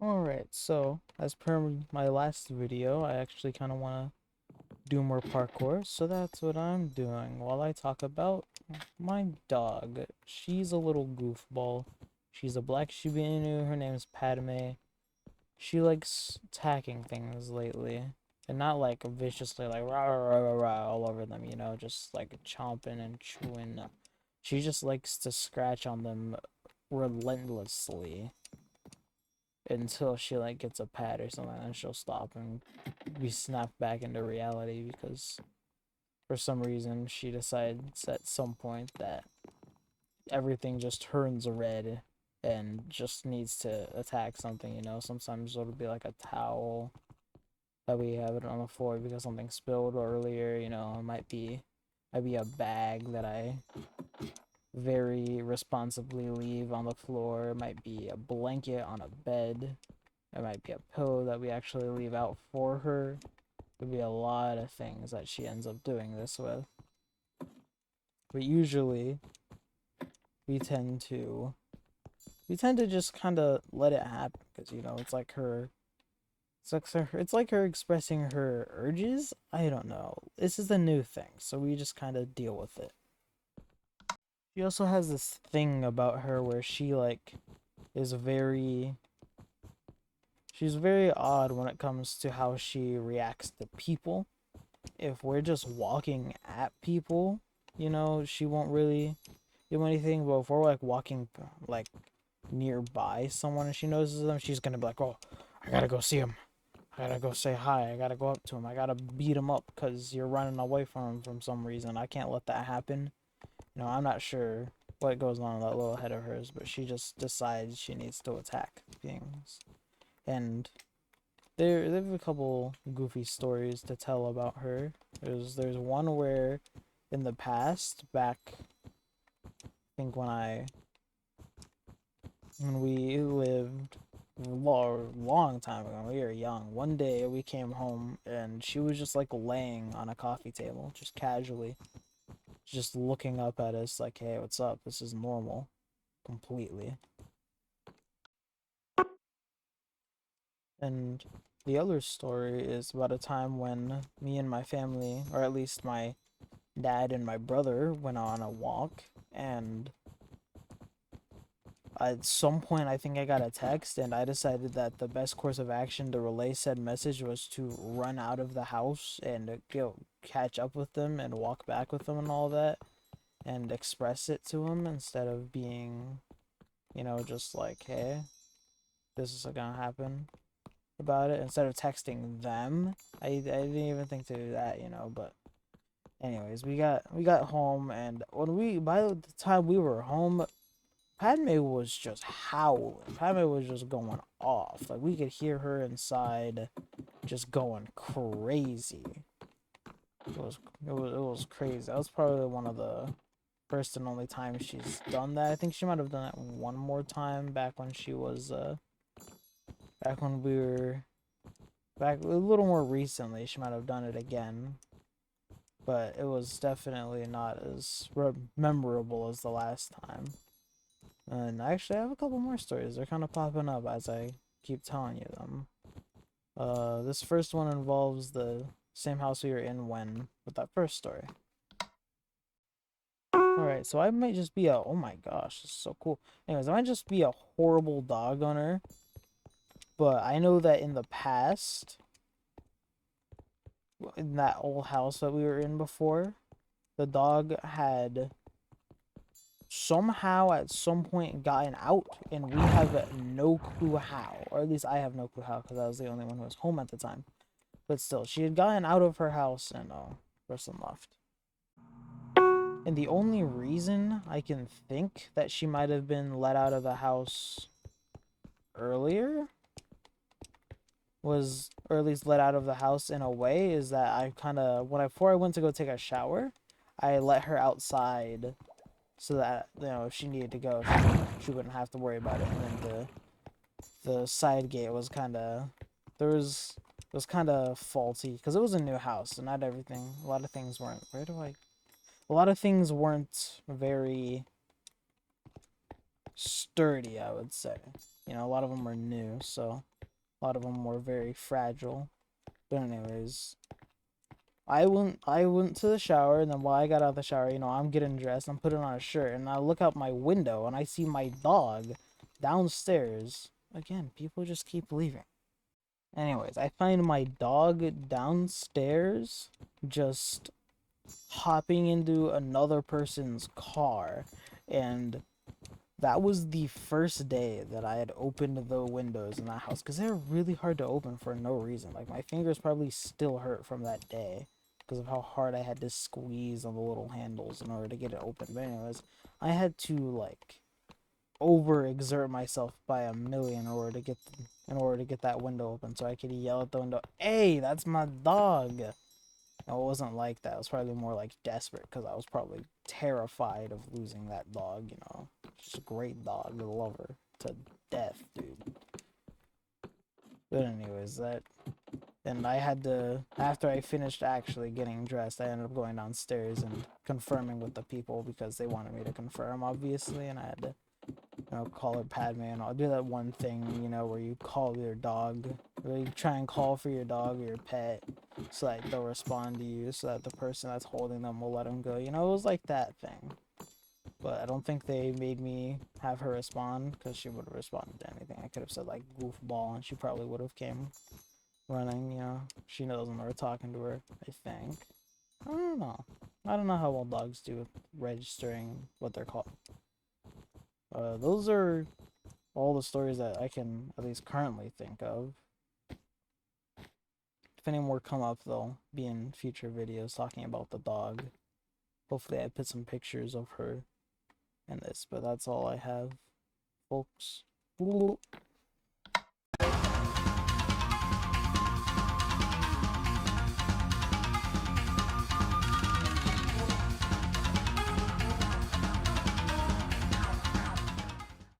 Alright, so as per my last video, I actually kind of want to do more parkour, so that's what I'm doing while I talk about my dog. She's a little goofball. She's a black Shiba Inu, her name's Padme. She likes attacking things lately, and not like viciously, like rah rah rah rah rah all over them, just like chomping and chewing. She just likes to scratch on them relentlessly until she like gets a pet or something, and she'll stop and be snapped back into reality because for some reason she decides at some point that everything just turns red and just needs to attack something. Sometimes it'll be like a towel that we have it on the floor because something spilled earlier. It might be a bag that I very responsibly leave on the floor. It might be a blanket on a bed. It might be a pillow that we actually leave out for her. Could be a lot of things that she ends up doing this with. But usually we tend to just kind of let it happen because it's like her expressing her urges. I don't know. This is a new thing, so we just kind of deal with it. She also has this thing about her where she like is very she's very odd when it comes to how she reacts to people. If we're just walking at people, she won't really do anything. But if we're like walking like nearby someone and she notices them, she's gonna be like, "Oh, I gotta go see him. I gotta go say hi. I gotta go up to him. I gotta beat him up because you're running away from him from some reason. I can't let that happen." I'm not sure what goes on in that little head of hers, but she just decides she needs to attack things. And there's a couple goofy stories to tell about her. There's one where in the past, back I think when we lived long time ago, when we were young. One day we came home and she was just like laying on a coffee table, just casually, just looking up at us like, "Hey, what's up? This is normal." Completely. And the other story is about a time when me and my family, or at least my dad and my brother, went on a walk, and at some point I think I got a text, and I decided that the best course of action to relay said message was to run out of the house and go catch up with them and walk back with them and all that, and express it to them instead of being, just like, "Hey, this is gonna happen," about it instead of texting them. I didn't even think to do that. But anyways, we got home, and by the time we were home, Padme was just howling. Padme was just going off. Like we could hear her inside, just going crazy. It was crazy. That was probably one of the first and only time she's done that. I think she might have done it one more time back when we were back a little more recently. She might have done it again, but it was definitely not as memorable as the last time. And actually, I have a couple more stories. They're kind of popping up as I keep telling you them. This first one involves the same house we were in when with that first story. Alright, so I might just be oh my gosh, this is so cool. Anyways, I might just be a horrible dog owner, but I know that in the past, in that old house that we were in before, the dog had somehow at some point gotten out, and we have no clue how, or at least I have no clue how because I was the only one who was home at the time. But still, she had gotten out of her house and person left. And the only reason I can think that she might have been let out of the house earlier was, or at least let out of the house in a way, is that I kind of, before I went to go take a shower, I let her outside so that, if she needed to go, she wouldn't have to worry about it. And then the side gate was kind of, it was kind of faulty because it was a new house and not everything, a lot of things weren't, a lot of things weren't very sturdy, I would say. You know, a lot of them are new, so a lot of them were very fragile. But anyways, I went to the shower, and then while I got out of the shower, you know, I'm getting dressed, I'm putting on a shirt, and I look out my window and I see my dog downstairs. Again, people just keep leaving. Anyways, I find my dog downstairs just hopping into another person's car, and that was the first day that I had opened the windows in that house, because they're really hard to open for no reason. Like, my fingers probably still hurt from that day because of how hard I had to squeeze on the little handles in order to get it open. But anyways, I had to, like, overexert myself by a million in order to get that window open, so I could yell at the window, "Hey, that's my dog!" No, it wasn't like that. It was probably more like desperate, because I was probably terrified of losing that dog, you know. Just a great dog. I love her to death, dude. But anyways, and I had to, after I finished actually getting dressed, I ended up going downstairs and confirming with the people, because they wanted me to confirm, obviously, and I had to, you know, call her Padme, and I'll do that one thing, you know, where you call your dog, where you try and call for your dog or your pet, so that they'll respond to you, so that the person that's holding them will let them go. You know, it was like that thing. But I don't think they made me have her respond, because she would have responded to anything. I could have said, like, goofball, and she probably would have came running, you know. She knows when we're talking to her, I think. I don't know. I don't know how well dogs do with registering what they're called. Those are all the stories that I can at least currently think of. If any more come up, they'll be in future videos talking about the dog. Hopefully I put some pictures of her in this, but that's all I have, folks.